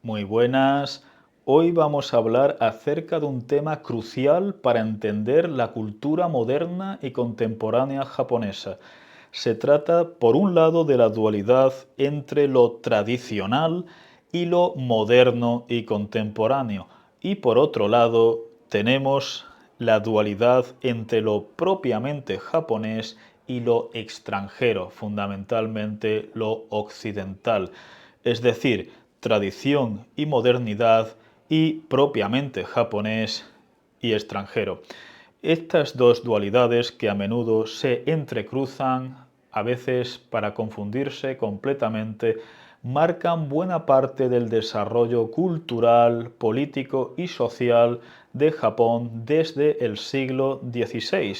Muy buenas. Hoy vamos a hablar acerca de un tema crucial para entender la cultura moderna y contemporánea japonesa. Se trata, por un lado, de la dualidad entre lo tradicional y lo moderno y contemporáneo. Y por otro lado, tenemos la dualidad entre lo propiamente japonés y lo extranjero, fundamentalmente lo occidental. Es decir, tradición y modernidad y propiamente japonés y extranjero. Estas dos dualidades que a menudo se entrecruzan, a veces para confundirse completamente, marcan buena parte del desarrollo cultural, político y social de Japón desde el siglo XVI,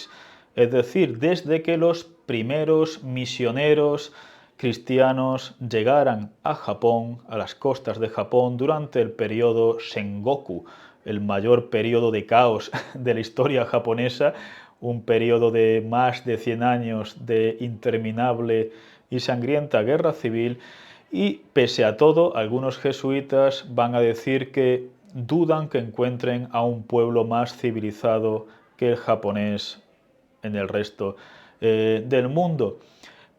es decir, desde que los primeros misioneros cristianos llegaran a Japón, a las costas de Japón, durante el periodo Sengoku, el mayor periodo de caos de la historia japonesa, un periodo de más de 100 años de interminable y sangrienta guerra civil. Y pese a todo, algunos jesuitas van a decir que dudan que encuentren a un pueblo más civilizado que el japonés en el resto del mundo.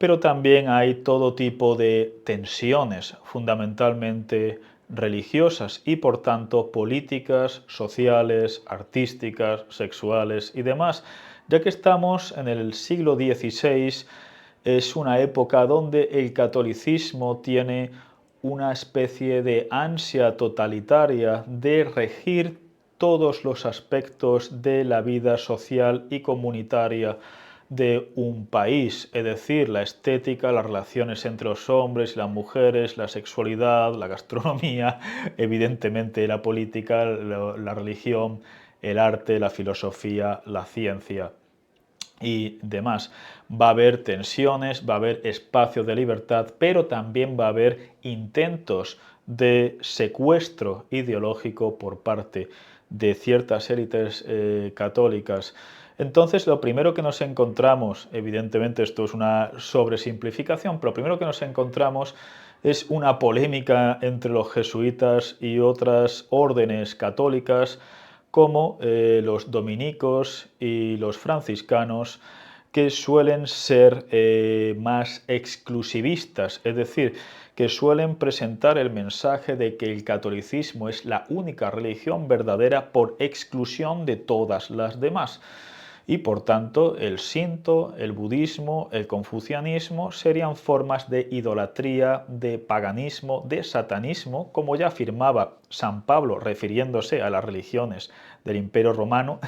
Pero también hay todo tipo de tensiones, fundamentalmente religiosas y por tanto políticas, sociales, artísticas, sexuales y demás, ya que estamos en el siglo XVI. Es una época donde el catolicismo tiene una especie de ansia totalitaria de regir todos los aspectos de la vida social y comunitaria de un país, es decir, la estética, las relaciones entre los hombres y las mujeres, la sexualidad, la gastronomía, evidentemente la política, la religión, el arte, la filosofía, la ciencia y demás. Va a haber tensiones, va a haber espacios de libertad, pero también va a haber intentos de secuestro ideológico por parte de ciertas élites católicas. Entonces, lo primero que nos encontramos, evidentemente esto es una sobresimplificación, pero lo primero que nos encontramos es una polémica entre los jesuitas y otras órdenes católicas como los dominicos y los franciscanos, que suelen ser más exclusivistas, es decir, que suelen presentar el mensaje de que el catolicismo es la única religión verdadera por exclusión de todas las demás. Y por tanto, el Shinto, el budismo, el confucianismo serían formas de idolatría, de paganismo, de satanismo, como ya afirmaba San Pablo refiriéndose a las religiones del Imperio Romano.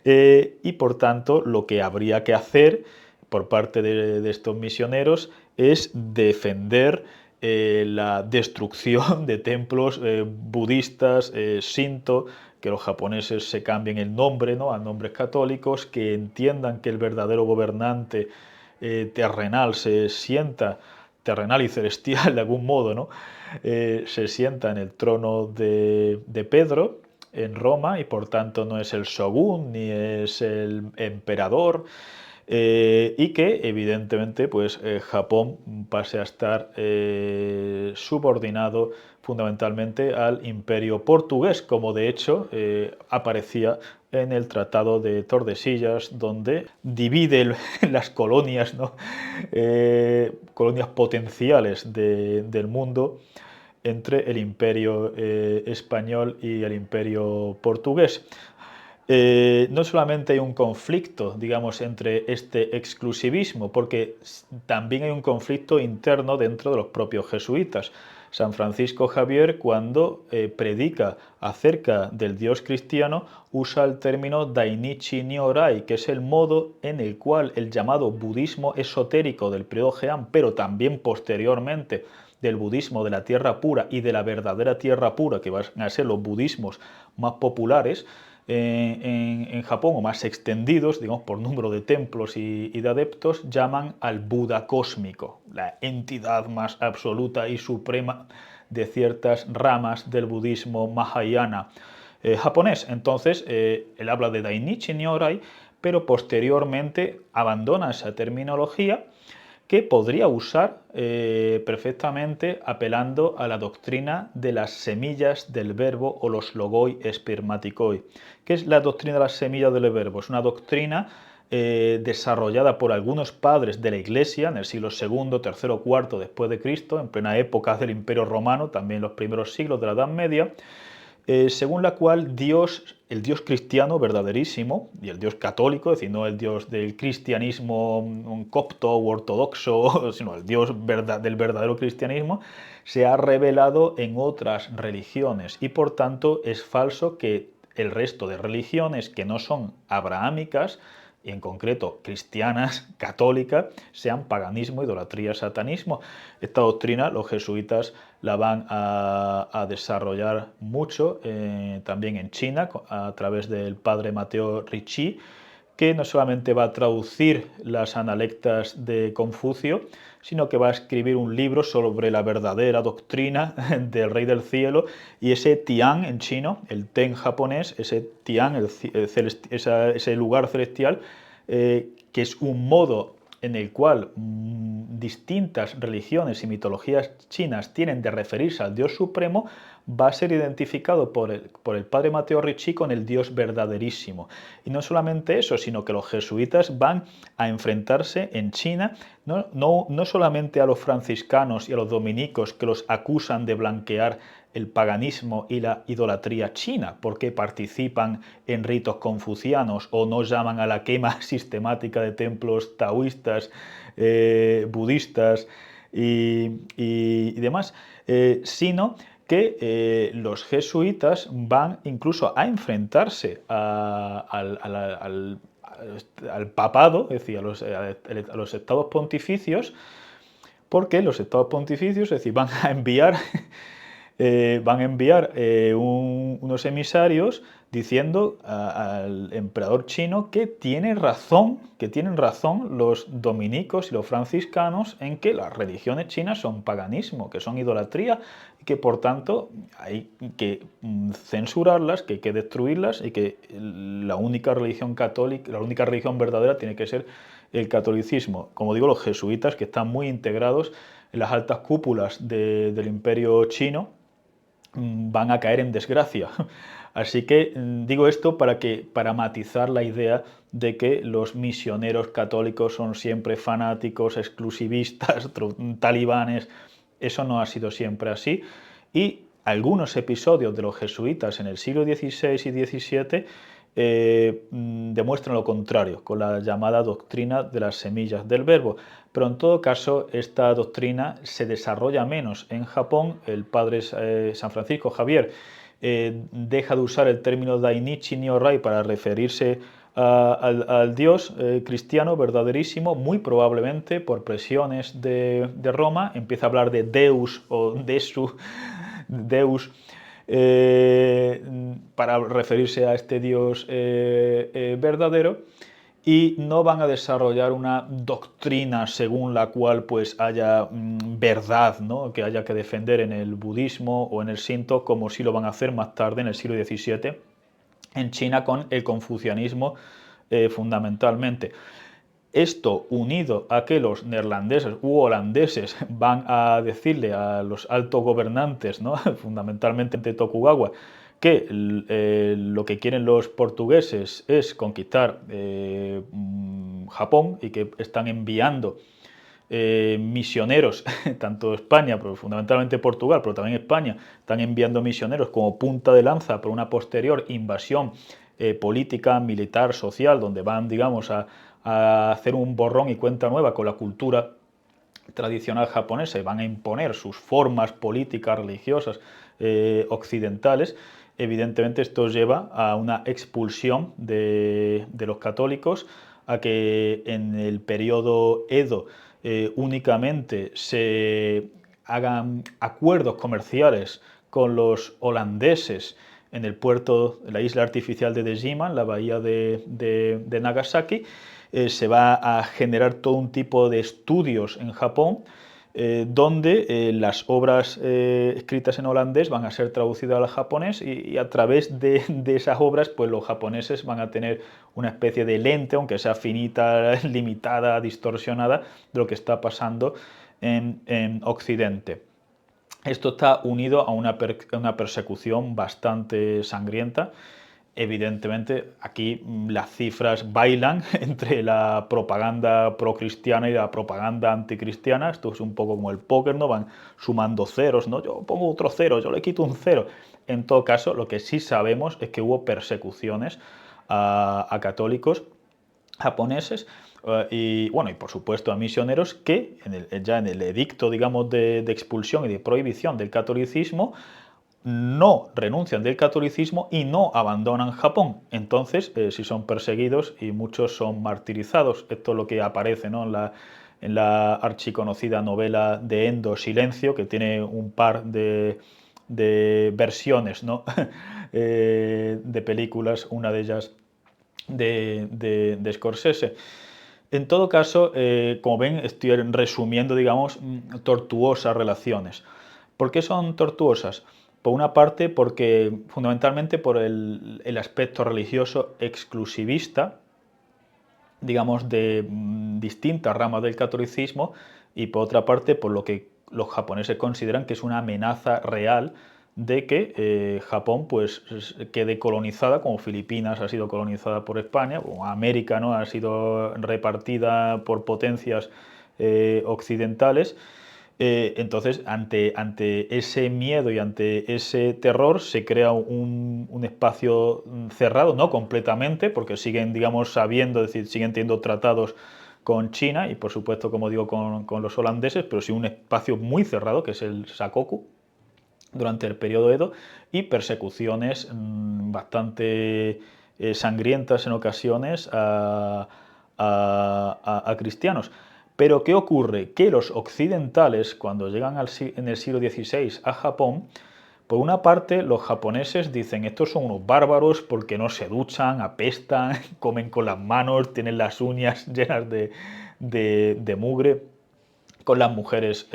Y por tanto, lo que habría que hacer por parte de estos misioneros es defender la destrucción de templos budistas, Shinto, que los japoneses se cambien el nombre, ¿no?, a nombres católicos, que entiendan que el verdadero gobernante terrenal se sienta, terrenal y celestial de algún modo, ¿no?, se sienta en el trono de Pedro en Roma y por tanto no es el shogun ni es el emperador, y que evidentemente pues Japón pase a estar subordinado fundamentalmente al imperio portugués, como de hecho aparecía en el Tratado de Tordesillas, donde divide las colonias, ¿no?, colonias potenciales del mundo entre el imperio español y el imperio portugués. No solamente hay un conflicto, digamos, entre este exclusivismo, porque también hay un conflicto interno dentro de los propios jesuitas. San Francisco Javier, cuando predica acerca del Dios cristiano, usa el término Dainichi Nyorai, que es el modo en el cual el llamado budismo esotérico del periodo Heian, pero también posteriormente del budismo de la tierra pura y de la verdadera tierra pura, que van a ser los budismos más populares en Japón, o más extendidos, digamos, por número de templos y de adeptos, llaman al Buda cósmico, la entidad más absoluta y suprema de ciertas ramas del budismo Mahayana japonés. Entonces, él habla de Dainichi Nyorai, pero posteriormente abandona esa terminología que podría usar perfectamente apelando a la doctrina de las semillas del verbo o los logoi espermaticoi. ¿Qué es la doctrina de las semillas del verbo? Es una doctrina desarrollada por algunos padres de la Iglesia en el siglo II, III, IV después de Cristo, en plena época del Imperio Romano, también los primeros siglos de la Edad Media, según la cual Dios, el Dios cristiano verdaderísimo y el Dios católico, es decir, no el Dios del cristianismo copto o ortodoxo, sino el Dios del verdadero cristianismo, se ha revelado en otras religiones y por tanto es falso que el resto de religiones que no son abrahámicas, y en concreto cristianas, católicas, sean paganismo, idolatría, satanismo. Esta doctrina los jesuitas la van a desarrollar mucho también en China a través del padre Mateo Ricci, que no solamente va a traducir las analectas de Confucio, sino que va a escribir un libro sobre la verdadera doctrina del Rey del Cielo, y ese Tian en chino, el Ten japonés, ese Tian, ese lugar celestial, que es un modo en el cual distintas religiones y mitologías chinas tienen de referirse al Dios Supremo, va a ser identificado por el padre Mateo Ricci con el Dios verdaderísimo. Y no solamente eso, sino que los jesuitas van a enfrentarse en China no solamente a los franciscanos y a los dominicos, que los acusan de blanquear el paganismo y la idolatría china, porque participan en ritos confucianos o no llaman a la quema sistemática de templos taoístas, budistas y demás, sino que los jesuitas van incluso a enfrentarse al papado, es decir, a los estados pontificios, porque los estados pontificios, es decir, van a enviar unos emisarios diciendo al emperador chino que tienen razón los dominicos y los franciscanos en que las religiones chinas son paganismo, que son idolatría, y que por tanto hay que censurarlas, que hay que destruirlas, y que la única religión católica, la única religión verdadera tiene que ser el catolicismo. Como digo, los jesuitas, que están muy integrados en las altas cúpulas del imperio chino, van a caer en desgracia. Así que digo esto para matizar la idea de que los misioneros católicos son siempre fanáticos, exclusivistas, talibanes. Eso no ha sido siempre así. Y algunos episodios de los jesuitas en el siglo XVI y XVII demuestran lo contrario, con la llamada doctrina de las semillas del verbo. Pero en todo caso, esta doctrina se desarrolla menos en Japón. El padre San Francisco Javier deja de usar el término Dainichi Nyorai para referirse al Dios cristiano verdaderísimo, muy probablemente por presiones de Roma. Empieza a hablar de Deus o Desu, Deus, para referirse a este Dios verdadero, y no van a desarrollar una doctrina según la cual pues haya verdad, ¿no?, que haya que defender en el budismo o en el Shinto, como sí lo van a hacer más tarde en el siglo XVII en China con el confucianismo fundamentalmente. Esto, unido a que los neerlandeses u holandeses van a decirle a los altos gobernantes, ¿no?, fundamentalmente de Tokugawa, que lo que quieren los portugueses es conquistar Japón, y que están enviando misioneros, tanto España, pero fundamentalmente Portugal, pero también España, están enviando misioneros como punta de lanza por una posterior invasión política, militar, social, donde van, digamos, a hacer un borrón y cuenta nueva con la cultura tradicional japonesa, y van a imponer sus formas políticas, religiosas, occidentales. Evidentemente esto lleva a una expulsión de los católicos, a que en el periodo Edo únicamente se hagan acuerdos comerciales con los holandeses en el puerto, en la isla artificial de Dejima, en la bahía de Nagasaki. Se va a generar todo un tipo de estudios en Japón donde las obras escritas en holandés van a ser traducidas al japonés y a través de esas obras pues los japoneses van a tener una especie de lente, aunque sea finita, limitada, distorsionada, de lo que está pasando en Occidente. Esto está unido a una persecución bastante sangrienta. Evidentemente, aquí las cifras bailan entre la propaganda procristiana y la propaganda anticristiana. Esto es un poco como el póker, ¿no? Van sumando ceros, ¿no? Yo pongo otro cero, yo le quito un cero. En todo caso, lo que sí sabemos es que hubo persecuciones a católicos japoneses y bueno, y por supuesto a misioneros que ya en el edicto, digamos, de expulsión y de prohibición del catolicismo no renuncian del catolicismo y no abandonan Japón. Entonces, sí son perseguidos y muchos son martirizados. Esto es lo que aparece, ¿no?, en la archiconocida novela de Endo, Silencio, que tiene un par de versiones, ¿no? De películas, una de ellas de Scorsese. En todo caso, como ven, estoy resumiendo, digamos, tortuosas relaciones. ¿Por qué son tortuosas? Por una parte, porque fundamentalmente por el aspecto religioso exclusivista, digamos, de distintas ramas del catolicismo, y por otra parte, por lo que los japoneses consideran que es una amenaza real de que Japón pues quede colonizada, como Filipinas ha sido colonizada por España, o América, ¿no?, ha sido repartida por potencias occidentales. Entonces, ante ese miedo y ante ese terror se crea un espacio cerrado, no completamente, porque siguen, digamos, sabiendo, es decir, siguen teniendo tratados con China y, por supuesto, como digo, con los holandeses, pero sí un espacio muy cerrado, que es el Sakoku, durante el periodo Edo, y persecuciones bastante sangrientas en ocasiones a cristianos. Pero ¿qué ocurre? Que los occidentales, cuando llegan en el siglo XVI a Japón, por una parte los japoneses dicen estos son unos bárbaros porque no se duchan, apestan, comen con las manos, tienen las uñas llenas de mugre. Con las mujeres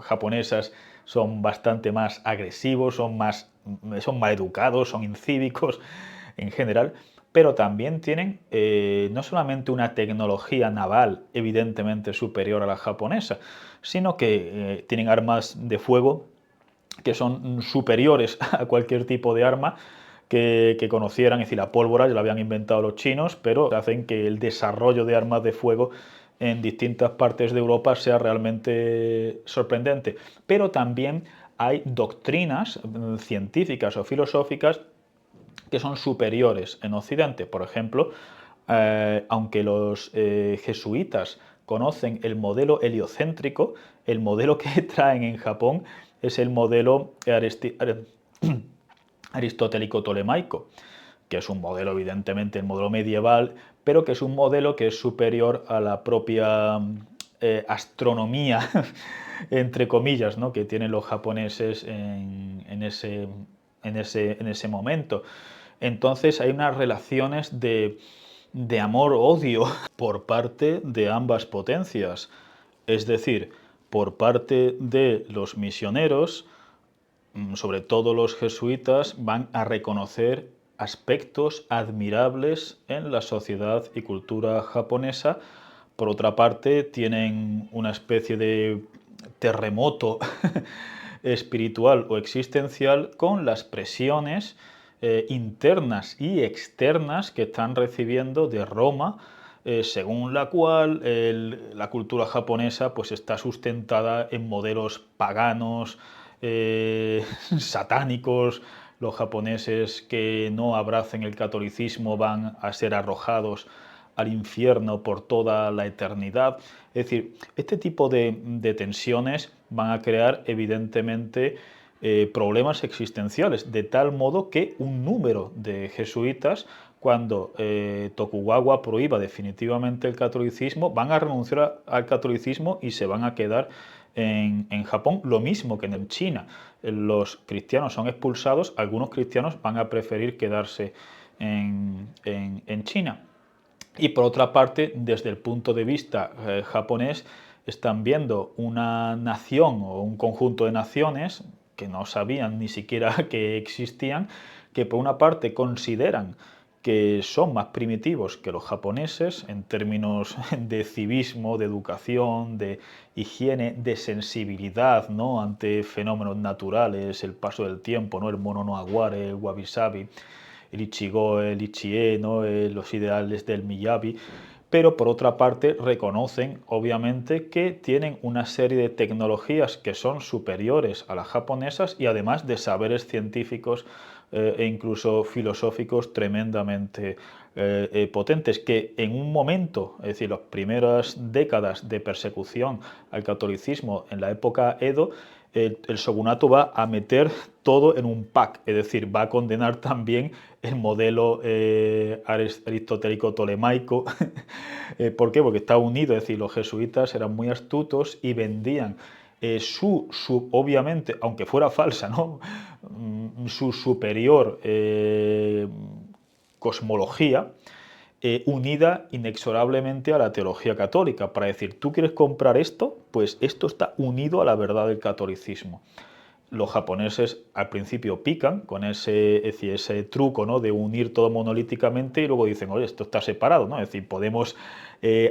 japonesas son bastante más agresivos, son mal educados, son incívicos en general, pero también tienen no solamente una tecnología naval evidentemente superior a la japonesa, sino que tienen armas de fuego que son superiores a cualquier tipo de arma que conocieran. Es decir, la pólvora ya la habían inventado los chinos, pero hacen que el desarrollo de armas de fuego en distintas partes de Europa sea realmente sorprendente. Pero también hay doctrinas científicas o filosóficas que son superiores en Occidente. Por ejemplo, aunque los jesuitas conocen el modelo heliocéntrico, el modelo que traen en Japón es el modelo aristotélico-tolemaico, que es un modelo, evidentemente, el modelo medieval, pero que es un modelo que es superior a la propia astronomía, entre comillas, ¿no?, que tienen los japoneses en ese momento. Entonces hay unas relaciones de amor-odio por parte de ambas potencias. Es decir, por parte de los misioneros, sobre todo los jesuitas, van a reconocer aspectos admirables en la sociedad y cultura japonesa. Por otra parte, tienen una especie de terremoto espiritual o existencial con las presiones internas y externas que están recibiendo de Roma, según la cual la cultura japonesa pues, está sustentada en modelos paganos, satánicos. Los japoneses que no abracen el catolicismo van a ser arrojados al infierno por toda la eternidad. Es decir, este tipo de tensiones van a crear evidentemente problemas existenciales, de tal modo que un número de jesuitas, cuando Tokugawa prohíba definitivamente el catolicismo, van a renunciar al catolicismo y se van a quedar en Japón, lo mismo que en China. Los cristianos son expulsados, algunos cristianos van a preferir quedarse en China. Y por otra parte, desde el punto de vista japonés, están viendo una nación o un conjunto de naciones que no sabían ni siquiera que existían, que por una parte consideran que son más primitivos que los japoneses en términos de civismo, de educación, de higiene, de sensibilidad, ¿no?, ante fenómenos naturales, el paso del tiempo, ¿no?, el mono no aguare, el wabi-sabi, el ichigo, el ichie, ¿no?, los ideales del miyabi. Pero por otra parte reconocen obviamente que tienen una serie de tecnologías que son superiores a las japonesas y además de saberes científicos e incluso filosóficos tremendamente potentes, que en un momento, es decir, las primeras décadas de persecución al catolicismo en la época Edo, el shogunato va a meter todo en un pack, es decir, va a condenar también el modelo aristotélico tolemaico. ¿Por qué? Porque estaba unido, es decir, los jesuitas eran muy astutos y vendían obviamente, aunque fuera falsa, ¿no?, su superior cosmología, unida inexorablemente a la teología católica, para decir, ¿tú quieres comprar esto? Pues esto está unido a la verdad del catolicismo. Los japoneses al principio pican con ese, es decir, ese truco, ¿no?, de unir todo monolíticamente y luego dicen, oye, esto está separado, ¿no? Es decir, podemos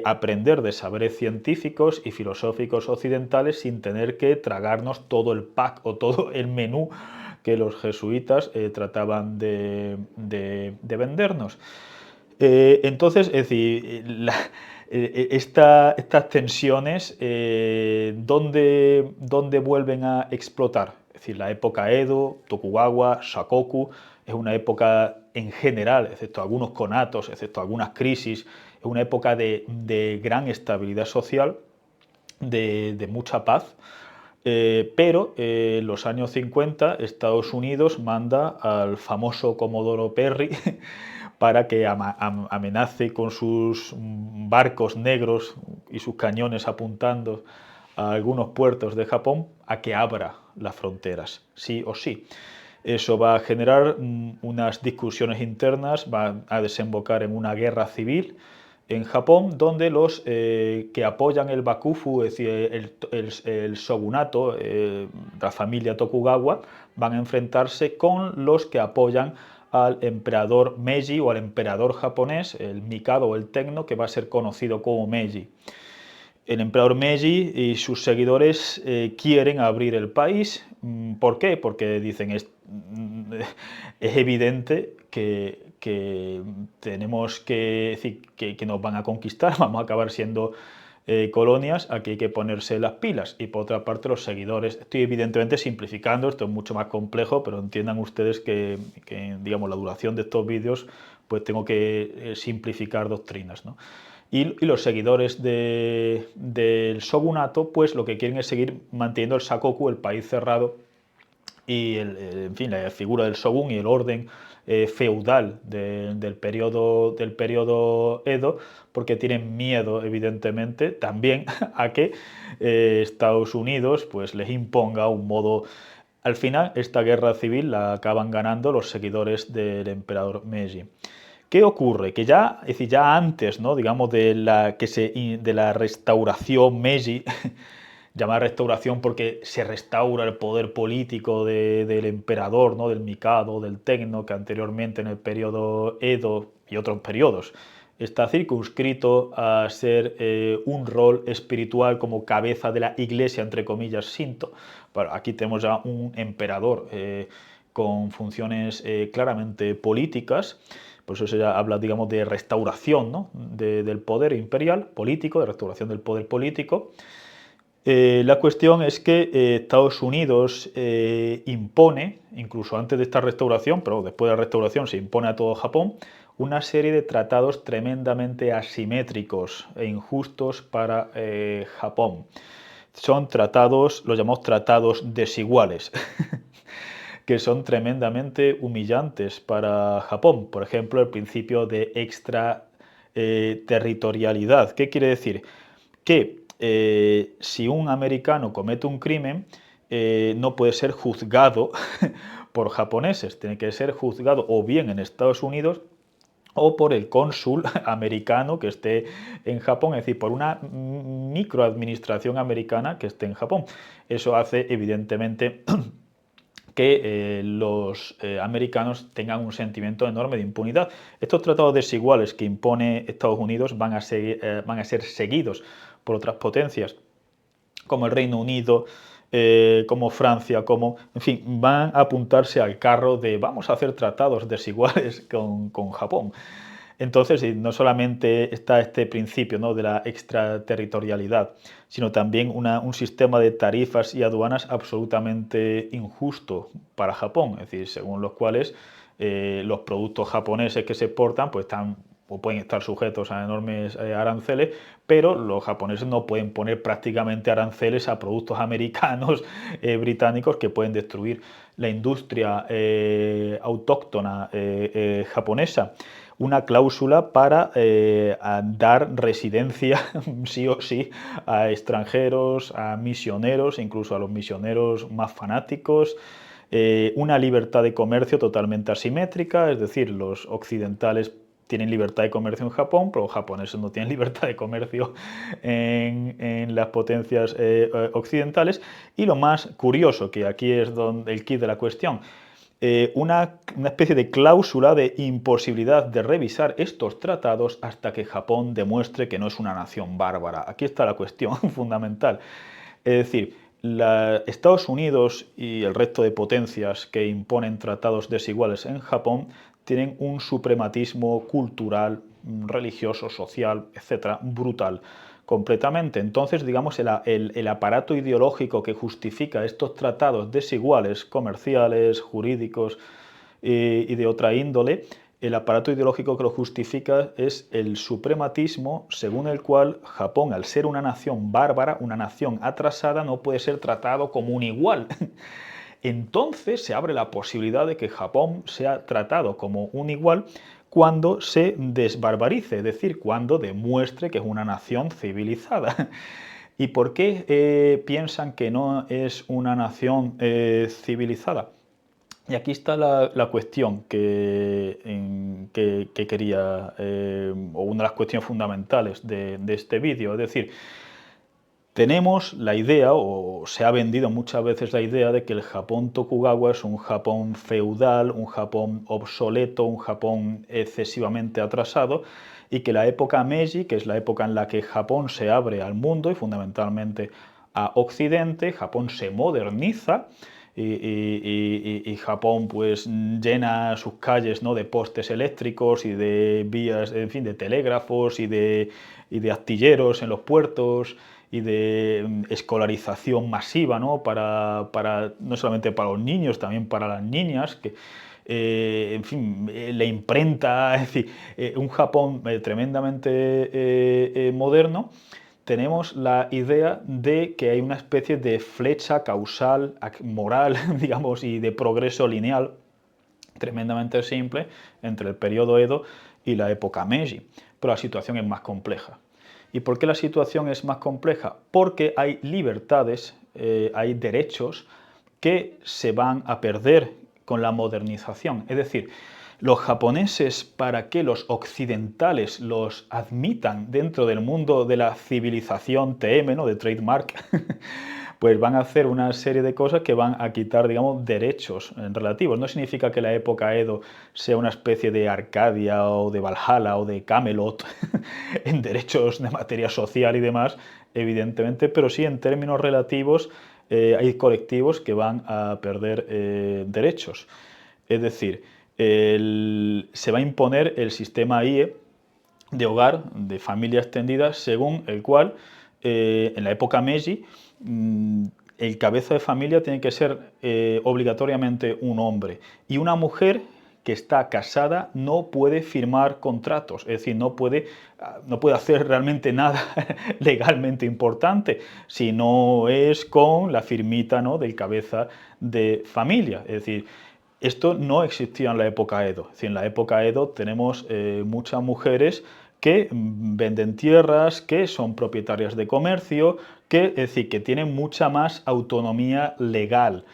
aprender de saberes científicos y filosóficos occidentales sin tener que tragarnos todo el pack o todo el menú que los jesuitas trataban de vendernos. Entonces, es decir, estas tensiones, ¿dónde vuelven a explotar? Es decir, la época Edo, Tokugawa, Shakoku, es una época en general, excepto algunos conatos, excepto algunas crisis, es una época de gran estabilidad social, de mucha paz. Pero en los años 50 Estados Unidos manda al famoso Comodoro Perry para que amenace con sus barcos negros y sus cañones apuntando a algunos puertos de Japón a que abra las fronteras, sí o sí. Eso va a generar unas discusiones internas, va a desembocar en una guerra civil en Japón, donde los que apoyan el Bakufu, es decir, el shogunato, la familia Tokugawa, van a enfrentarse con los que apoyan al emperador Meiji o al emperador japonés, el Mikado o el Tenno, que va a ser conocido como Meiji. El emperador Meiji y sus seguidores quieren abrir el país. ¿Por qué? Porque dicen es evidente que tenemos que decir que nos van a conquistar, vamos a acabar siendo colonias, aquí hay que ponerse las pilas. Y por otra parte los seguidores, estoy evidentemente simplificando, esto es mucho más complejo, pero entiendan ustedes que digamos, la duración de estos vídeos, pues tengo que simplificar doctrinas, ¿no? Y los seguidores del shogunato, pues lo que quieren es seguir manteniendo el sakoku, el país cerrado, y en fin, la figura del shogun y el orden feudal del periodo Edo, porque tienen miedo, evidentemente, también a que Estados Unidos pues, les imponga un modo. Al final, esta guerra civil la acaban ganando los seguidores del emperador Meiji. ¿Qué ocurre? Que ya, es decir, ya antes, ¿no?, digamos, de la restauración Meiji, llamada restauración porque se restaura el poder político del emperador, ¿no?, del Mikado, del Tenno, que anteriormente en el periodo Edo y otros periodos está circunscrito a ser un rol espiritual como cabeza de la iglesia, entre comillas, Shinto. Bueno, aquí tenemos ya un emperador con funciones claramente políticas. Por eso se habla, digamos, de restauración, ¿no?, del poder imperial político, de restauración del poder político. La cuestión es que Estados Unidos impone, incluso antes de esta restauración, pero después de la restauración se impone a todo Japón, una serie de tratados tremendamente asimétricos e injustos para Japón. Son tratados, los llamamos tratados desiguales, que son tremendamente humillantes para Japón. Por ejemplo, el principio de extraterritorialidad. ¿Qué quiere decir? Que si un americano comete un crimen, no puede ser juzgado por japoneses, tiene que ser juzgado o bien en Estados Unidos o por el cónsul americano que esté en Japón, es decir, por una microadministración americana que esté en Japón. Eso hace, evidentemente, que los americanos tengan un sentimiento enorme de impunidad. Estos tratados desiguales que impone Estados Unidos van a ser seguidos por otras potencias, como el Reino Unido, como Francia, en fin, van a apuntarse al carro de vamos a hacer tratados desiguales con Japón. Entonces, no solamente está este principio, ¿no?, de la extraterritorialidad, sino también un sistema de tarifas y aduanas absolutamente injusto para Japón, es decir, según los cuales los productos japoneses que se exportan pues están o pueden estar sujetos a enormes aranceles, pero los japoneses no pueden poner prácticamente aranceles a productos americanos, británicos, que pueden destruir la industria autóctona japonesa. Una cláusula para dar residencia sí o sí a extranjeros, a misioneros, incluso a los misioneros más fanáticos, una libertad de comercio totalmente asimétrica, es decir, los occidentales tienen libertad de comercio en Japón, pero los japoneses no tienen libertad de comercio en las potencias occidentales. Y lo más curioso, que aquí es donde el quid de la cuestión, una especie de cláusula de imposibilidad de revisar estos tratados hasta que Japón demuestre que no es una nación bárbara. Aquí está la cuestión fundamental. Es decir, Estados Unidos y el resto de potencias que imponen tratados desiguales en Japón tienen un suprematismo cultural, religioso, social, etcétera, brutal, completamente. Entonces, digamos, el aparato ideológico que justifica estos tratados desiguales, comerciales, jurídicos y de otra índole, el aparato ideológico que lo justifica es el suprematismo, según el cual Japón, al ser una nación bárbara, una nación atrasada, no puede ser tratado como un igual. Entonces se abre la posibilidad de que Japón sea tratado como un igual cuando se desbarbarice, es decir, cuando demuestre que es una nación civilizada. ¿Y por qué piensan que no es una nación civilizada? Y aquí está la cuestión que quería, o una de las cuestiones fundamentales de este vídeo. Es decir, tenemos la idea, o se ha vendido muchas veces la idea, de que el Japón Tokugawa es un Japón feudal, un Japón obsoleto, un Japón excesivamente atrasado, y que la época Meiji, que es la época en la que Japón se abre al mundo y fundamentalmente a Occidente, Japón se moderniza y Japón pues llena sus calles, ¿no?, de postes eléctricos y de vías, en fin, de telégrafos y de astilleros en los puertos y de escolarización masiva, ¿no?, no solamente para los niños, también para las niñas, que en fin, la imprenta, es decir, un Japón tremendamente moderno. Tenemos la idea de que hay una especie de flecha causal, moral, digamos, y de progreso lineal tremendamente simple entre el periodo Edo y la época Meiji. Pero la situación es más compleja. ¿Y por qué la situación es más compleja? Porque hay libertades, hay derechos que se van a perder con la modernización. Es decir, los japoneses, para que los occidentales los admitan dentro del mundo de la civilización TM, ¿no?, de trademark, pues van a hacer una serie de cosas que van a quitar, digamos, derechos relativos. No significa que la época Edo sea una especie de Arcadia o de Valhalla o de Camelot en derechos de materia social y demás, evidentemente, pero sí en términos relativos hay colectivos que van a perder derechos. Es decir, se va a imponer el sistema IE de hogar, de familia extendida, según el cual en la época Meiji el cabeza de familia tiene que ser obligatoriamente un hombre y una mujer que está casada no puede firmar contratos, es decir, no puede hacer realmente nada legalmente importante si no es con la firmita, ¿no?, del cabeza de familia. Es decir, esto no existía en la época Edo. Es decir, en la época Edo tenemos muchas mujeres que venden tierras, que son propietarias de comercio, es decir, que tienen mucha más autonomía legal.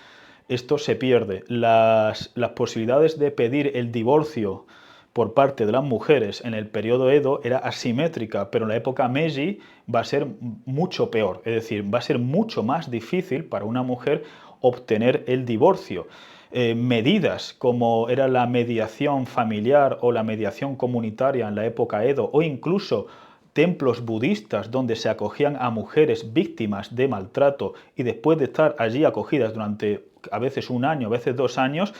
Esto se pierde. Las posibilidades de pedir el divorcio por parte de las mujeres en el periodo Edo era asimétrica, pero en la época Meiji va a ser mucho peor, es decir, va a ser mucho más difícil para una mujer obtener el divorcio. Medidas como era la mediación familiar o la mediación comunitaria en la época Edo, o incluso templos budistas donde se acogían a mujeres víctimas de maltrato y después de estar allí acogidas durante a veces un año, a veces 2 años,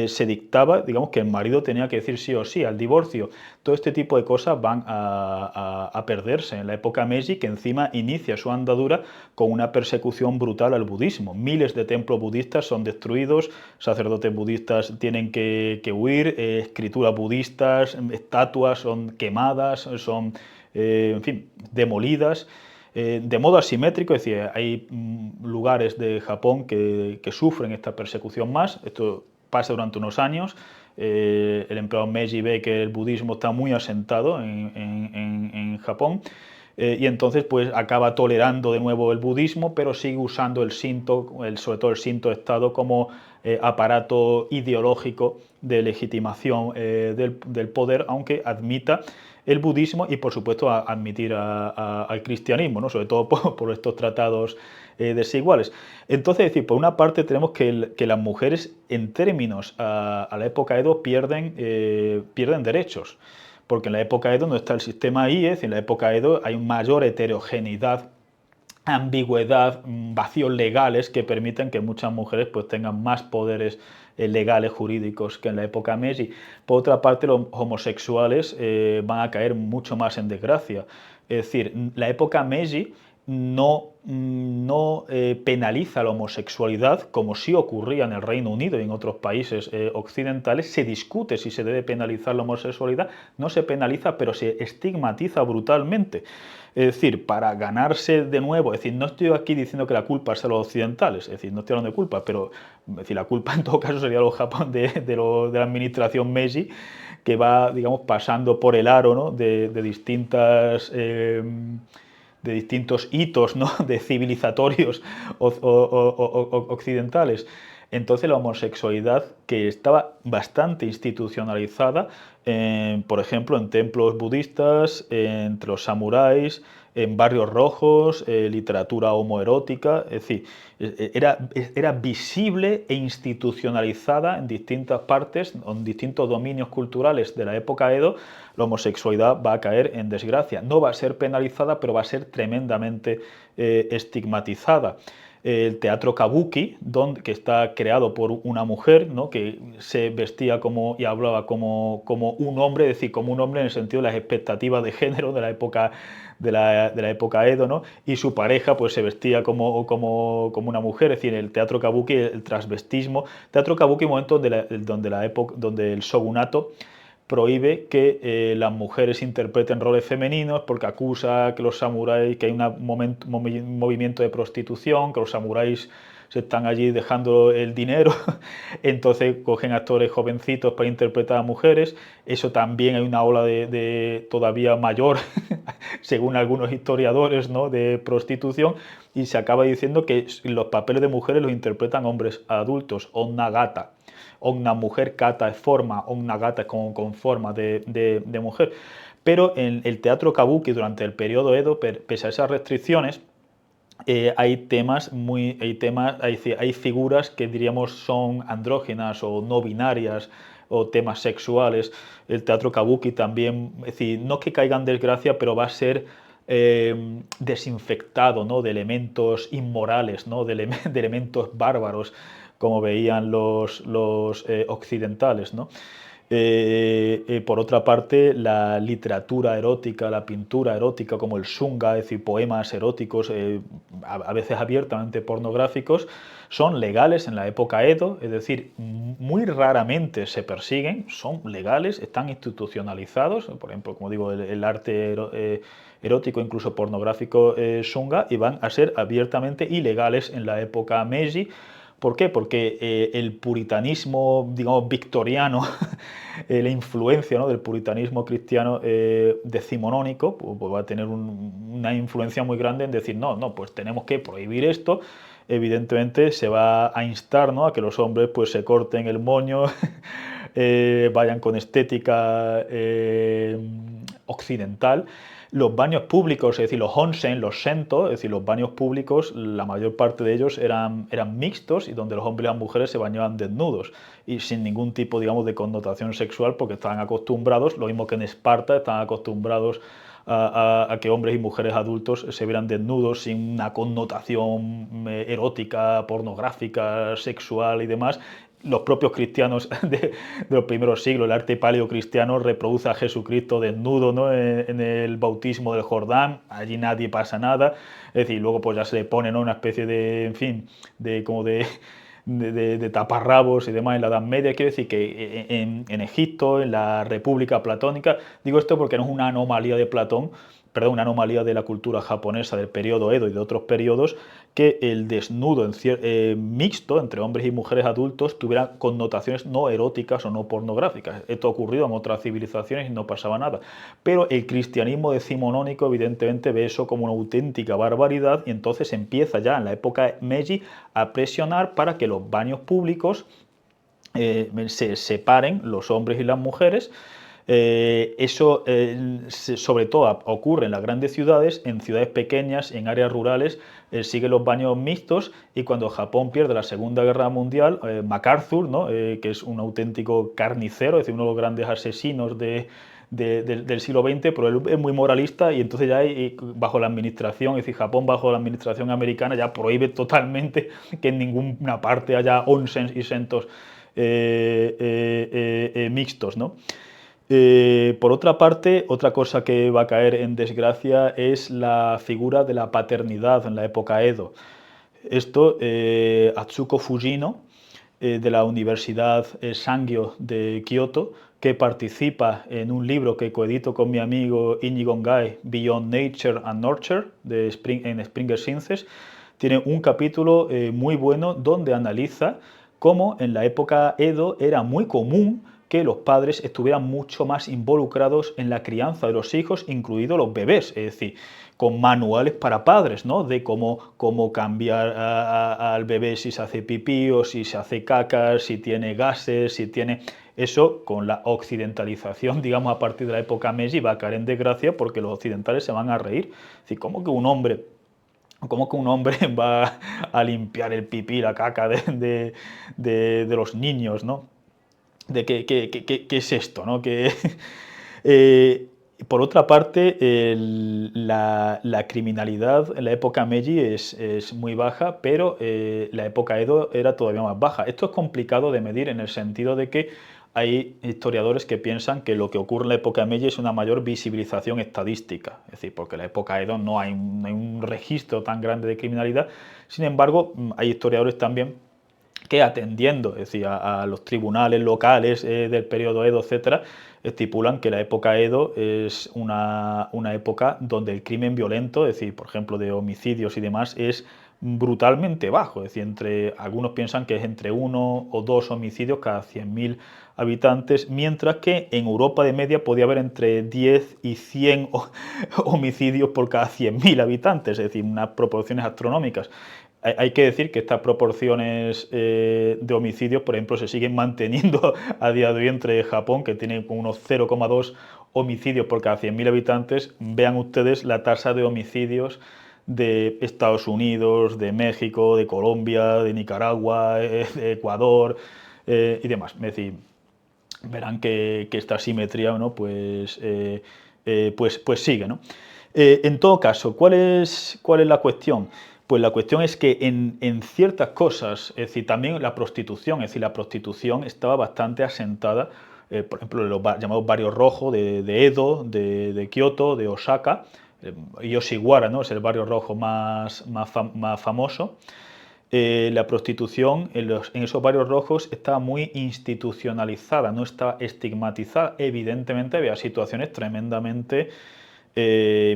se dictaba, digamos, que el marido tenía que decir sí o sí al divorcio. Todo este tipo de cosas van a perderse en la época Meiji, que encima inicia su andadura con una persecución brutal al budismo. Miles de templos budistas son destruidos, sacerdotes budistas tienen que huir, escrituras budistas, estatuas son quemadas, son en fin, demolidas, de modo asimétrico, es decir, hay lugares de Japón que sufren esta persecución más, esto pasa durante unos años, el emperador Meiji ve que el budismo está muy asentado en Japón, y entonces pues acaba tolerando de nuevo el budismo, pero sigue usando el Shinto, sobre todo el Shinto Estado, como aparato ideológico de legitimación del poder, aunque admita el budismo y por supuesto admitir al cristianismo, ¿no? Sobre todo por estos tratados desiguales. Entonces, es decir, por una parte tenemos que las mujeres en términos a la época Edo pierden derechos, porque en la época Edo no está el sistema IES, en la época Edo hay mayor heterogeneidad, ambigüedad, vacíos legales que permiten que muchas mujeres pues tengan más poderes legales, jurídicos que en la época Meiji. Por otra parte, los homosexuales van a caer mucho más en desgracia. Es decir, la época Meiji no penaliza la homosexualidad, como sí ocurría en el Reino Unido y en otros países occidentales. Se discute si se debe penalizar la homosexualidad, no se penaliza, pero se estigmatiza brutalmente. Es decir, para ganarse de nuevo, es decir, no estoy aquí diciendo que la culpa es a los occidentales, es decir, no estoy hablando de culpa, pero es decir, la culpa en todo caso sería los Japón de la administración Meiji, que va, digamos, pasando por el aro, ¿no? de distintos hitos, ¿no? de civilizatorios occidentales. Entonces la homosexualidad, que estaba bastante institucionalizada, por ejemplo, en templos budistas, entre los samuráis, en barrios rojos, literatura homoerótica, es decir, era visible e institucionalizada en distintas partes, en distintos dominios culturales de la época Edo. La homosexualidad va a caer en desgracia. No va a ser penalizada, pero va a ser tremendamente estigmatizada. El teatro kabuki, que está creado por una mujer, ¿no? que se vestía como y hablaba como un hombre, es decir, como un hombre en el sentido de las expectativas de género de la época Edo, ¿no? Y su pareja pues se vestía como una mujer, es decir, el teatro kabuki, el transvestismo. Teatro kabuki, un momento donde el shogunato prohíbe que las mujeres interpreten roles femeninos porque acusa que los samuráis, que hay un movimiento de prostitución, que los samuráis se están allí dejando el dinero, entonces cogen actores jovencitos para interpretar a mujeres. Eso también hay una ola de todavía mayor, según algunos historiadores, ¿no? de prostitución, y se acaba diciendo que los papeles de mujeres los interpretan hombres adultos, onnagata. Onna mujer, kata es forma, onnagata es con forma de mujer. Pero en el teatro kabuki durante el periodo Edo, pese a esas restricciones, hay figuras que diríamos son andróginas o no binarias o temas sexuales. El teatro kabuki también, es decir, no que caiga en desgracia, pero va a ser desinfectado, ¿no? de elementos inmorales, ¿no? de elementos bárbaros, como veían los occidentales, ¿no? Por otra parte, la literatura erótica, la pintura erótica, como el shunga, es decir, poemas eróticos, a veces abiertamente pornográficos, son legales en la época Edo, es decir, muy raramente se persiguen, son legales, están institucionalizados, por ejemplo, como digo, el arte erótico, incluso pornográfico shunga, y van a ser abiertamente ilegales en la época Meiji. ¿Por qué? Porque el puritanismo, digamos, victoriano, la influencia, ¿no? del puritanismo cristiano decimonónico, pues va a tener una influencia muy grande en decir, no, pues tenemos que prohibir esto. Evidentemente se va a instar, ¿no? a que los hombres pues, se corten el moño, vayan con estética occidental. Los baños públicos, es decir, los onsen, los sento, es decir, los baños públicos, la mayor parte de ellos eran mixtos y donde los hombres y las mujeres se bañaban desnudos y sin ningún tipo, digamos, de connotación sexual porque estaban acostumbrados, lo mismo que en Esparta, estaban acostumbrados a que hombres y mujeres adultos se vieran desnudos sin una connotación erótica, pornográfica, sexual y demás. Los propios cristianos de los primeros siglos, el arte paleocristiano reproduce a Jesucristo desnudo, ¿no? En el bautismo del Jordán, allí nadie pasa nada, es decir, luego pues ya se le pone, ¿no? Una especie de, en fin, de como de taparrabos y demás en la Edad Media. Quiero decir que en Egipto, en la República Platónica, digo esto porque no es una anomalía de Platón, perdón, una anomalía de la cultura japonesa del periodo Edo y de otros periodos, que el desnudo mixto entre hombres y mujeres adultos tuviera connotaciones no eróticas o no pornográficas. Esto ha ocurrido en otras civilizaciones y no pasaba nada. Pero el cristianismo decimonónico evidentemente ve eso como una auténtica barbaridad y entonces empieza ya en la época Meiji a presionar para que los baños públicos se separen los hombres y las mujeres. Eso sobre todo ocurre en las grandes ciudades, en ciudades pequeñas, en áreas rurales, siguen los baños mixtos y cuando Japón pierde la Segunda Guerra Mundial, MacArthur, ¿no? Que es un auténtico carnicero, es decir, uno de los grandes asesinos del siglo XX, pero él es muy moralista y entonces ya bajo la administración, es decir, Japón bajo la administración americana ya prohíbe totalmente que en ninguna parte haya onsens y sentos mixtos, ¿no? Por otra parte, otra cosa que va a caer en desgracia es la figura de la paternidad en la época Edo. Esto, Atsuko Fujino, de la Universidad Sangyo de Kioto, que participa en un libro que coedito con mi amigo Iñigo Ngai, Beyond Nature and Nurture, en Springer Sciences, tiene un capítulo muy bueno donde analiza cómo en la época Edo era muy común que los padres estuvieran mucho más involucrados en la crianza de los hijos, incluidos los bebés, es decir, con manuales para padres, ¿no? De cómo cambiar al bebé si se hace pipí o si se hace caca, si tiene gases, si tiene... Eso, con la occidentalización, digamos, a partir de la época Meiji, va a caer en desgracia porque los occidentales se van a reír. Es decir, ¿cómo que un hombre va a limpiar el pipí, la caca de los niños, ¿no? De qué es esto, ¿no? Por otra parte, la criminalidad en la época Meiji es muy baja, pero la época Edo era todavía más baja. Esto es complicado de medir en el sentido de que hay historiadores que piensan que lo que ocurre en la época Meiji es una mayor visibilización estadística, es decir, porque en la época Edo no hay un registro tan grande de criminalidad. Sin embargo, hay historiadores también que atendiendo, es decir, a los tribunales locales del periodo Edo, etcétera, estipulan que la época Edo es una época donde el crimen violento, es decir, por ejemplo, de homicidios y demás, es brutalmente bajo, es decir, algunos piensan que es entre 1 o 2 homicidios cada 100.000 habitantes, mientras que en Europa de media podía haber entre 10 y 100 homicidios por cada 100.000 habitantes, es decir, unas proporciones astronómicas. Hay que decir que estas proporciones de homicidios, por ejemplo, se siguen manteniendo a día de hoy entre Japón, que tiene unos 0,2 homicidios por cada 100.000 habitantes. Vean ustedes la tasa de homicidios de Estados Unidos, de México, de Colombia, de Nicaragua, de Ecuador y demás. Es decir, verán que esta asimetría, ¿no? pues sigue, ¿no? En todo caso, ¿cuál es la cuestión? Pues la cuestión es que en ciertas cosas, es decir, también la prostitución, es decir, la prostitución estaba bastante asentada, por ejemplo, en los llamados barrios rojos de Edo, de Kioto, de Osaka, Yoshiwara, ¿no? Es el barrio rojo más famoso. La prostitución en esos barrios rojos estaba muy institucionalizada, no estaba estigmatizada. Evidentemente había situaciones tremendamente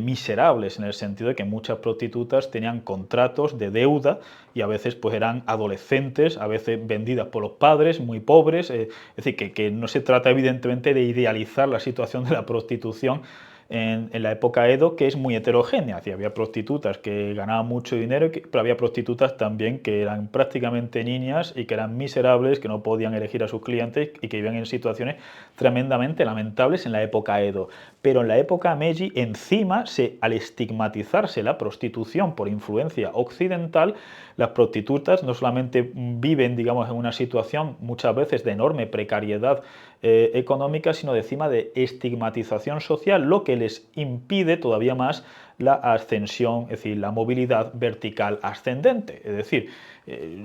miserables, en el sentido de que muchas prostitutas tenían contratos de deuda y a veces pues eran adolescentes, a veces vendidas por los padres, muy pobres, es decir, que no se trata evidentemente de idealizar la situación de la prostitución en la época Edo, que es muy heterogénea. Es decir, había prostitutas que ganaban mucho dinero, pero había prostitutas también que eran prácticamente niñas y que eran miserables, que no podían elegir a sus clientes y que vivían en situaciones tremendamente lamentables en la época Edo. Pero en la época Meiji, encima, al estigmatizarse la prostitución por influencia occidental, las prostitutas no solamente viven, digamos, en una situación muchas veces de enorme precariedad económica, sino de encima de estigmatización social, lo que les impide todavía más la ascensión, es decir, la movilidad vertical ascendente. Es decir,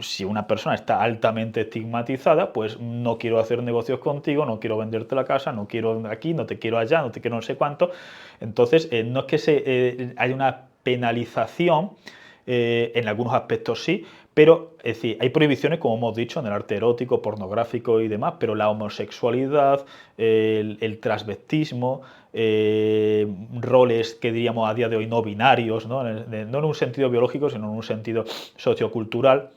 si una persona está altamente estigmatizada, pues no quiero hacer negocios contigo, no quiero venderte la casa, no quiero aquí, no te quiero allá, no te quiero no sé cuánto. Entonces, no es que haya una penalización, en algunos aspectos sí, pero es decir, hay prohibiciones, como hemos dicho, en el arte erótico, pornográfico y demás, pero la homosexualidad, el transvestismo, roles que diríamos a día de hoy no binarios, ¿no? No en un sentido biológico, sino en un sentido sociocultural,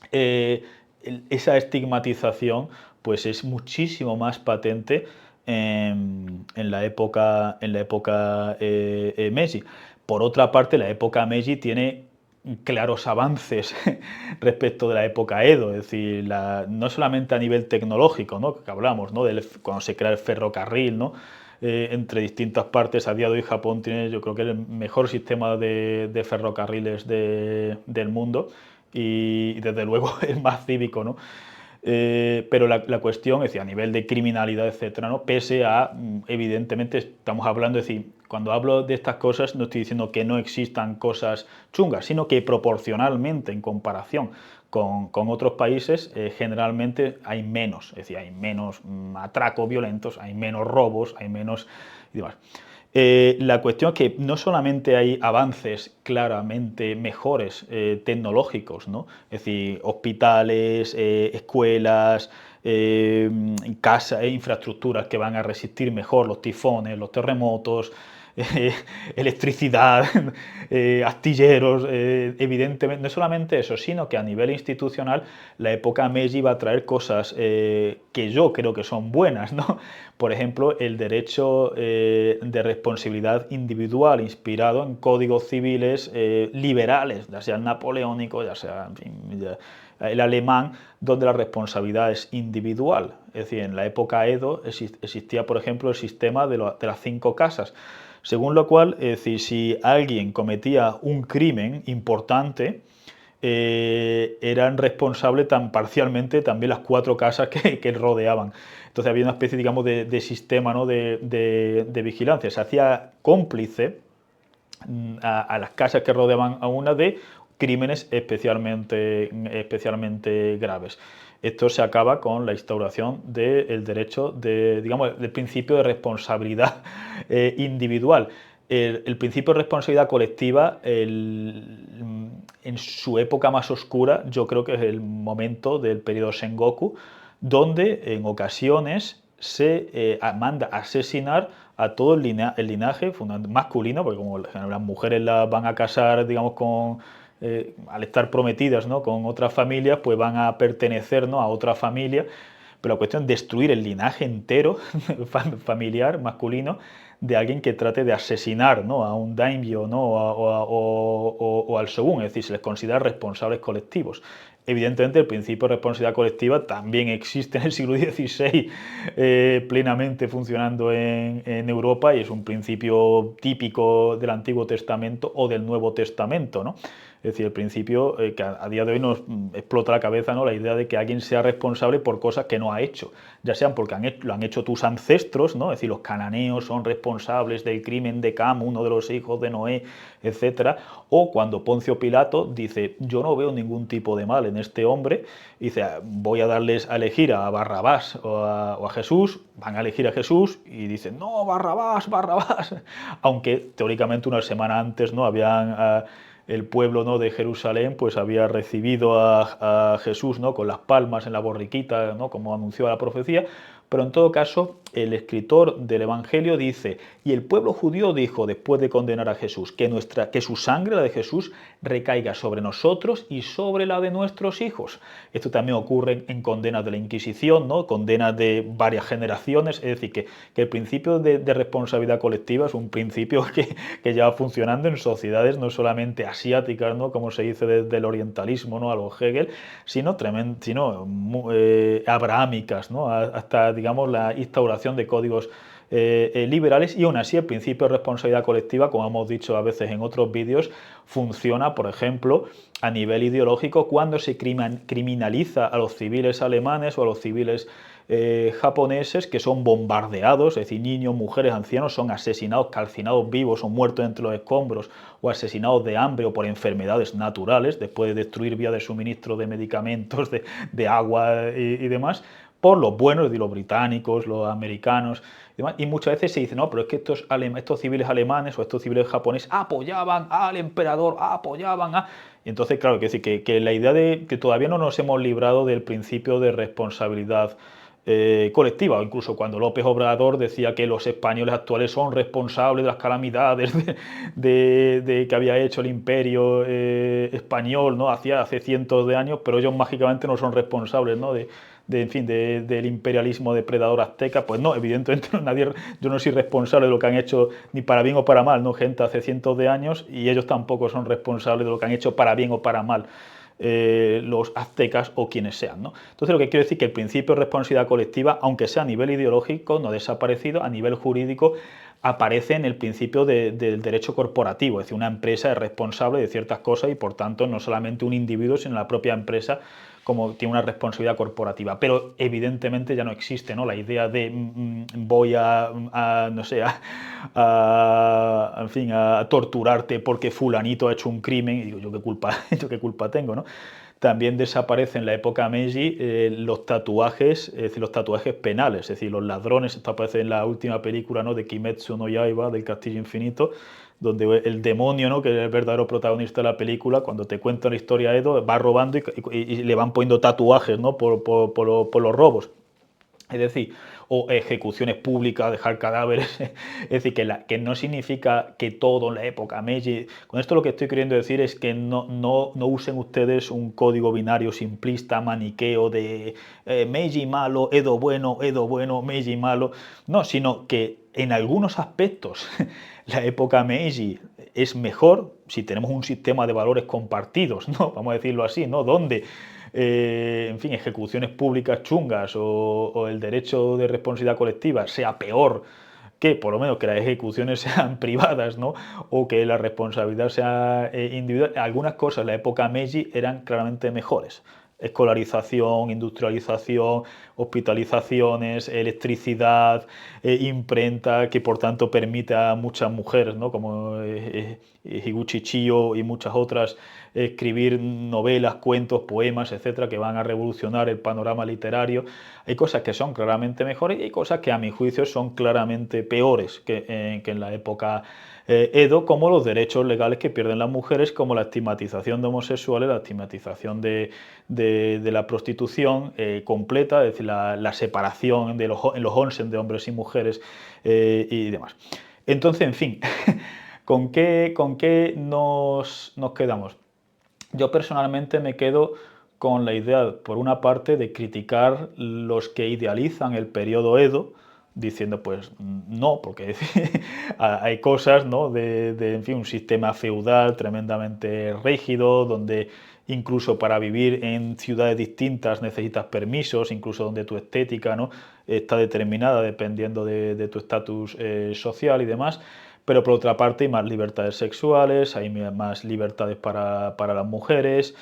esa estigmatización pues es muchísimo más patente en la época Meiji. Por otra parte, la época Meiji tiene claros avances respecto de la época Edo, es decir, no solamente a nivel tecnológico, ¿no? Que hablamos, ¿no? Cuando se crea el ferrocarril, ¿no? Entre distintas partes. A día de hoy Japón tiene, yo creo que el mejor sistema de ferrocarriles del mundo y desde luego es más cívico, ¿no? Pero la cuestión, es decir, a nivel de criminalidad, etcétera, ¿no? Pese a, evidentemente, estamos hablando, es decir, cuando hablo de estas cosas no estoy diciendo que no existan cosas chungas, sino que proporcionalmente, en comparación con otros países, generalmente hay menos, es decir, hay menos atracos violentos, hay menos robos, hay menos y demás. La cuestión es que no solamente hay avances claramente mejores tecnológicos, ¿no? Es decir, hospitales, escuelas, casas e infraestructuras que van a resistir mejor los tifones, los terremotos, electricidad, astilleros, evidentemente, no solamente eso, sino que a nivel institucional la época Meiji va a traer cosas que yo creo que son buenas, ¿no? Por ejemplo, el derecho de responsabilidad individual inspirado en códigos civiles liberales, ya sea napoleónico, ya sea, en fin, el alemán, donde la responsabilidad es individual. Es decir, en la época Edo existía, por ejemplo, el sistema de las 5 casas, según lo cual, es decir, si alguien cometía un crimen importante, eran responsables tan parcialmente también las 4 casas que rodeaban. Entonces había una especie, digamos, de sistema, ¿no? de vigilancia. Se hacía cómplice a las casas que rodeaban a una de crímenes especialmente graves. Esto se acaba con la instauración del derecho digamos, del principio de responsabilidad individual. El principio de responsabilidad colectiva, en su época más oscura, yo creo que es el momento del periodo Sengoku, donde en ocasiones se manda a asesinar a todo el linaje masculino, porque como las mujeres las van a casar, digamos, al estar prometidas, ¿no? con otras familias, pues van a pertenecer, ¿no? a otra familia. Pero la cuestión es destruir el linaje entero familiar masculino de alguien que trate de asesinar, ¿no? a un daimyo, ¿no? o al shogun, es decir, se les considera responsables colectivos. Evidentemente, el principio de responsabilidad colectiva también existe en el siglo XVI, plenamente funcionando en Europa, y es un principio típico del Antiguo Testamento o del Nuevo Testamento, ¿no? Es decir, el principio que a día de hoy nos explota la cabeza, ¿no? La idea de que alguien sea responsable por cosas que no ha hecho, ya sean porque lo han hecho tus ancestros, ¿no? Es decir, los cananeos son responsables del crimen de Cam, uno de los hijos de Noé, etcétera, o cuando Poncio Pilato dice, yo no veo ningún tipo de mal en este hombre, y dice, voy a darles a elegir a Barrabás o a Jesús, van a elegir a Jesús y dicen, no, Barrabás, Barrabás, aunque teóricamente una semana antes no habían... el pueblo, ¿no? de Jerusalén pues había recibido a Jesús, ¿no? con las palmas en la borriquita, ¿no? como anunció la profecía, pero en todo caso el escritor del Evangelio dice, y el pueblo judío dijo, después de condenar a Jesús, que su sangre, la de Jesús, recaiga sobre nosotros y sobre la de nuestros hijos. Esto también ocurre en condenas de la Inquisición, ¿no? Condenas de varias generaciones, es decir, que el principio de responsabilidad colectiva es un principio que lleva funcionando en sociedades no solamente asiáticas, ¿no? Como se dice desde el orientalismo, ¿no? A los Hegel, sino abrahámicas, ¿no? Hasta, digamos, la instauración de códigos liberales, y aún así el principio de responsabilidad colectiva, como hemos dicho a veces en otros vídeos, funciona, por ejemplo, a nivel ideológico cuando se criminaliza a los civiles alemanes o a los civiles japoneses, que son bombardeados, es decir, niños, mujeres, ancianos son asesinados, calcinados vivos o muertos entre los escombros, o asesinados de hambre o por enfermedades naturales, después de destruir vías de suministro de medicamentos, de agua y demás, por los buenos, es decir, los británicos, los americanos y demás. Y muchas veces se dice, no, pero es que estos civiles alemanes o estos civiles japoneses apoyaban al emperador, apoyaban a... Y entonces, claro, quiero decir que la idea de que todavía no nos hemos librado del principio de responsabilidad colectiva, o incluso cuando López Obrador decía que los españoles actuales son responsables de las calamidades que había hecho el imperio español, ¿no? Hace cientos de años, pero ellos mágicamente no son responsables, ¿no? En fin, del imperialismo depredador azteca. Pues no, evidentemente yo no soy responsable de lo que han hecho ni para bien o para mal, ¿no? Gente hace cientos de años, y ellos tampoco son responsables de lo que han hecho para bien o para mal los aztecas o quienes sean, ¿no? Entonces, lo que quiero decir es que el principio de responsabilidad colectiva, aunque sea a nivel ideológico, no ha desaparecido, a nivel jurídico aparece en el principio del derecho corporativo, es decir, una empresa es responsable de ciertas cosas y, por tanto, no solamente un individuo, sino la propia empresa como tiene una responsabilidad corporativa. Pero evidentemente ya no existe, ¿no? La idea de voy no sé, en fin, a torturarte porque fulanito ha hecho un crimen, y digo, yo qué culpa tengo, ¿no? También desaparecen en la época Meiji los tatuajes, es decir, los tatuajes penales, es decir, los ladrones. Esto aparece en la última película, ¿no?, de Kimetsu no Yaiba, del Castillo Infinito, donde el demonio, ¿no?, que es el verdadero protagonista de la película, cuando te cuenta la historia de Edo, va robando y le van poniendo tatuajes, ¿no?, por los robos. Es decir, o ejecuciones públicas, dejar cadáveres. Es decir, que no significa que todo en la época Meiji. Con esto lo que estoy queriendo decir es que no usen ustedes un código binario simplista, maniqueo de Meiji malo, Edo bueno, Meiji malo. No, sino que en algunos aspectos la época Meiji es mejor si tenemos un sistema de valores compartidos, ¿no? Vamos a decirlo así, ¿no? Donde en fin, ejecuciones públicas chungas o el derecho de responsabilidad colectiva sea peor, que por lo menos que las ejecuciones sean privadas, ¿no?, o que la responsabilidad sea individual. Algunas cosas en la época Meiji eran claramente mejores. Escolarización, industrialización, hospitalizaciones, electricidad, imprenta, que por tanto permite a muchas mujeres, ¿no?, como Higuchi Chiyo y muchas otras, escribir novelas, cuentos, poemas, etcétera, que van a revolucionar el panorama literario. Hay cosas que son claramente mejores y hay cosas que, a mi juicio, son claramente peores que en la época Edo, como los derechos legales que pierden las mujeres, como la estigmatización de homosexuales, la estigmatización de la prostitución completa, es decir, la separación en los onsen de hombres y mujeres y demás. Entonces, en fin, ¿con qué nos quedamos? Yo personalmente me quedo con la idea, por una parte, de criticar los que idealizan el periodo Edo, diciendo, pues no, porque hay cosas, ¿no?, en fin, un sistema feudal tremendamente rígido, donde incluso para vivir en ciudades distintas necesitas permisos, incluso donde tu estética, ¿no?, está determinada dependiendo de tu estatus social y demás. Pero por otra parte hay más libertades sexuales, hay más libertades para las mujeres.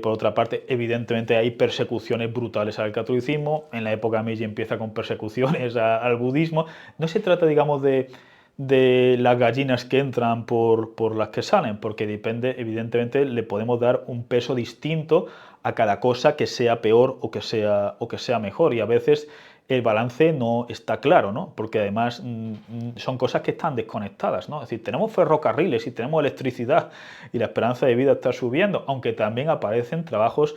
Por otra parte, evidentemente hay persecuciones brutales al catolicismo. En la época Meiji empieza con persecuciones al budismo. No se trata, digamos, de las gallinas que entran por las que salen, porque depende, evidentemente, le podemos dar un peso distinto a cada cosa que sea peor o que sea mejor. Y a veces el balance no está claro, ¿no? Porque además son cosas que están desconectadas, ¿no? Es decir, tenemos ferrocarriles y tenemos electricidad y la esperanza de vida está subiendo, aunque también aparecen trabajos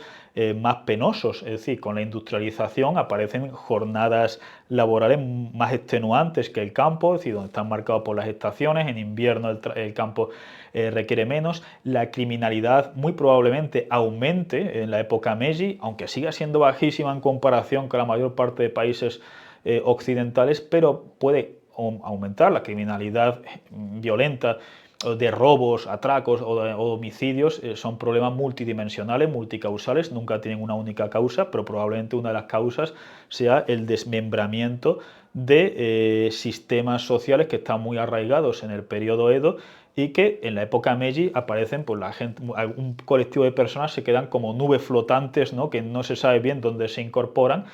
más penosos. Es decir, con la industrialización aparecen jornadas laborales más extenuantes que el campo, es decir, donde están marcados por las estaciones. En invierno el campo requiere menos. La criminalidad muy probablemente aumente en la época Meiji, aunque siga siendo bajísima en comparación con la mayor parte de países occidentales, pero puede aumentar la criminalidad violenta de robos, atracos o homicidios. Son problemas multidimensionales, multicausales, nunca tienen una única causa, pero probablemente una de las causas sea el desmembramiento de sistemas sociales que están muy arraigados en el periodo Edo y que en la época Meiji aparecen, pues la gente, un colectivo de personas se quedan como nubes flotantes, ¿no? Que no se sabe bien dónde se incorporan.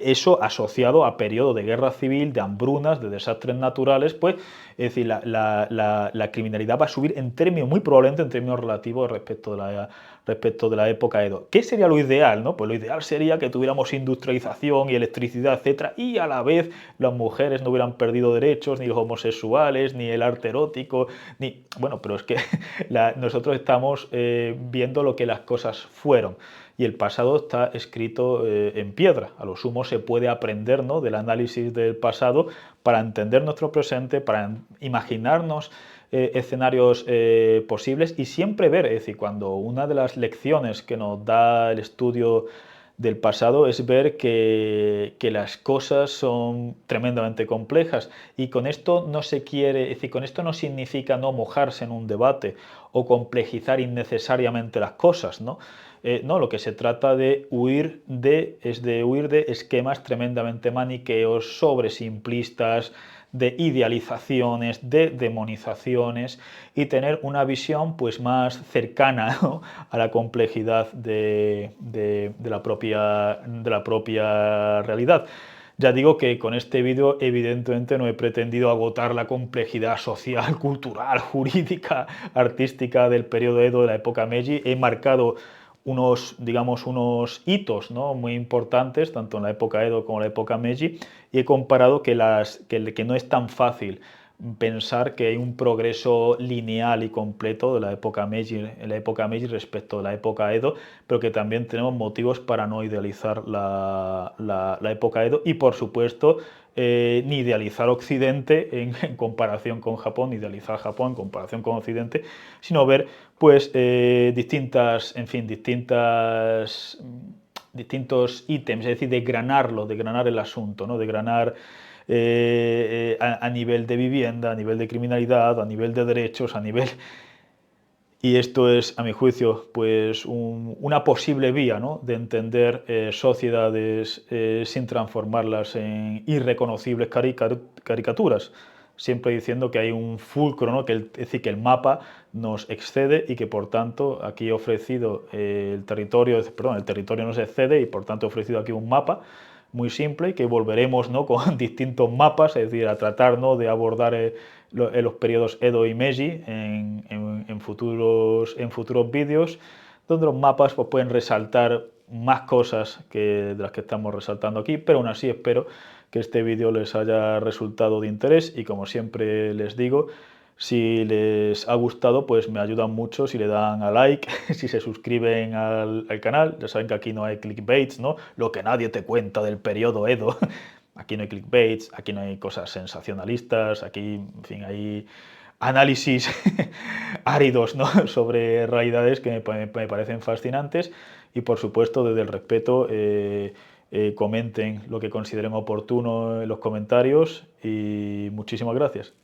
Eso asociado a periodos de guerra civil, de hambrunas, de desastres naturales, pues, es decir, la criminalidad va a subir en términos, muy probablemente en términos relativos respecto de la época Edo. ¿Qué sería lo ideal? ¿No? Pues lo ideal sería que tuviéramos industrialización y electricidad, etcétera, y a la vez las mujeres no hubieran perdido derechos, ni los homosexuales, ni el arte erótico, ni... Bueno, pero es que nosotros estamos viendo lo que las cosas fueron. Y el pasado está escrito en piedra. A lo sumo se puede aprender, ¿no?, del análisis del pasado para entender nuestro presente, para imaginarnos escenarios posibles y siempre ver, es decir, cuando una de las lecciones que nos da el estudio del pasado es ver que las cosas son tremendamente complejas y con esto no se quiere, es decir, con esto no significa no mojarse en un debate o complejizar innecesariamente las cosas, ¿no? No, lo que se trata de es de huir de esquemas tremendamente maniqueos, sobresimplistas, de idealizaciones, de demonizaciones y tener una visión pues más cercana, ¿no?, a la complejidad de la propia realidad. Ya digo que con este vídeo evidentemente no he pretendido agotar la complejidad social, cultural, jurídica, artística del periodo Edo de la época Meiji. He marcado unos, digamos, unos hitos, ¿no?, muy importantes, tanto en la época Edo como en la época Meiji, y he comparado que no es tan fácil pensar que hay un progreso lineal y completo de la época Meiji, en la época Meiji respecto a la época Edo, pero que también tenemos motivos para no idealizar la época Edo y, por supuesto, ni idealizar Occidente en comparación con Japón, ni idealizar Japón en comparación con Occidente, sino ver pues distintos ítems, es decir, desgranar el asunto, ¿no?, desgranar a nivel de vivienda, a nivel de criminalidad, a nivel de derechos, a nivel... Y esto es, a mi juicio, pues una posible vía, ¿no?, de entender sociedades sin transformarlas en irreconocibles caricaturas, siempre diciendo que hay un fulcro, ¿no?, es decir, que el mapa nos excede y que por tanto aquí he ofrecido el territorio nos excede y por tanto he ofrecido aquí un mapa muy simple y que volveremos, ¿no?, con distintos mapas, es decir, a tratar, ¿no?, de abordar los periodos Edo y Meiji en futuros vídeos, donde los mapas pues, pueden resaltar más cosas de las que estamos resaltando aquí, pero aún así espero que este vídeo les haya resultado de interés y, como siempre les digo, si les ha gustado, pues me ayudan mucho si le dan a like, si se suscriben al canal. Ya saben que aquí no hay clickbaits, ¿no? Lo que nadie te cuenta del periodo Edo. Aquí no hay clickbaits, aquí no hay cosas sensacionalistas, aquí, en fin, hay análisis áridos, ¿no?, sobre realidades que me parecen fascinantes y, por supuesto, desde el respeto, comenten lo que consideren oportuno en los comentarios y muchísimas gracias.